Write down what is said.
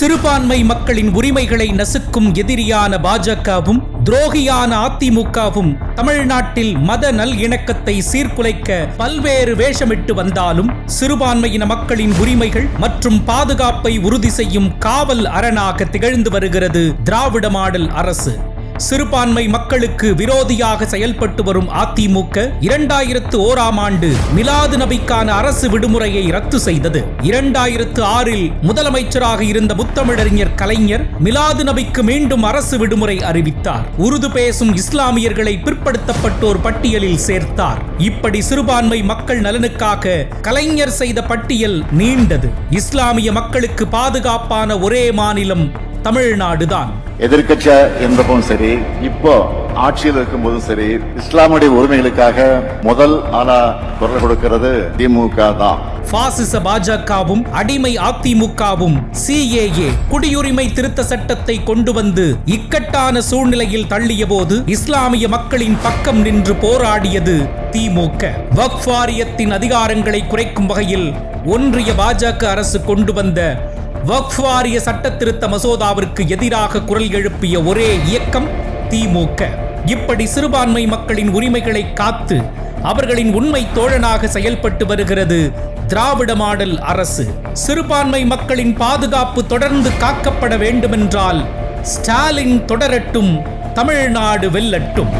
சிறுபான்மை மக்களின் உரிமைகளை நசுக்கும் எதிரியான பாஜகவும் துரோகியான அதிமுகவும் தமிழ்நாட்டில் மத நல்லிணக்கத்தை சீர்குலைக்க பல்வேறு வேஷமிட்டு வந்தாலும் சிறுபான்மையின மக்களின் உரிமைகள் மற்றும் பாதுகாப்பை உறுதி செய்யும் காவல் அரணாக திகழ்ந்து வருகிறது திராவிட மாடல் அரசு. சிறுபான்மை மக்களுக்கு விரோதியாக செயல்பட்டு வரும் அதிமுக 2001ஆம் ஆண்டு மிலாது நபிக்கான அரசு விடுமுறையை ரத்து செய்தது. 2006இல் முதலமைச்சராக இருந்த முத்தமிழறிஞர் கலைஞர் மிலாது நபிக்கு மீண்டும் அரசு விடுமுறை அறிவித்தார். உருது பேசும் இஸ்லாமியர்களை பிற்படுத்தப்பட்டோர் பட்டியலில் சேர்த்தார். இப்படி சிறுபான்மை மக்கள் நலனுக்காக கலைஞர் செய்த பட்டியல் நீண்டது. இஸ்லாமிய மக்களுக்கு பாதுகாப்பான ஒரே மாநிலம் தமிழ்நாடுதான். எதிர்க்கட்சியா இருந்தபோதும் சரி, இப்போ ஆட்சியில் இருக்கும் போதும் சரி, இஸ்லாமுடைய உரிமைகளுக்காக முதல் ஆளா குரல் கொடுக்கிறது திமுக தான். பாசிச பாஜகவும் அடிமை அதிமுகவும் CAA குடியுரிமை திருத்த சட்டத்தை கொண்டு வந்து இக்கட்டான சூழ்நிலையில் தள்ளிய போது இஸ்லாமிய மக்களின் பக்கம் நின்று போராடியது திமுக. வக்ஃப் வாரியத்தின் அதிகாரங்களை குறைக்கும் வகையில் ஒன்றிய பாஜக அரசு கொண்டு வந்த வக்ஃப் வாரிய சட்ட திருத்த மசோதாவிற்கு எதிராக குரல் எழுப்பிய ஒரே இயக்கம் திமுக. இப்படி சிறுபான்மை மக்களின் உரிமைகளை காத்து அவர்களின் உண்மை தோழனாக செயல்பட்டு வருகிறது திராவிட மாடல் அரசு. சிறுபான்மை மக்களின் பாதுகாப்பு தொடர்ந்து காக்கப்பட வேண்டுமென்றால் ஸ்டாலின் தொடரட்டும், தமிழ்நாடு வெல்லட்டும்.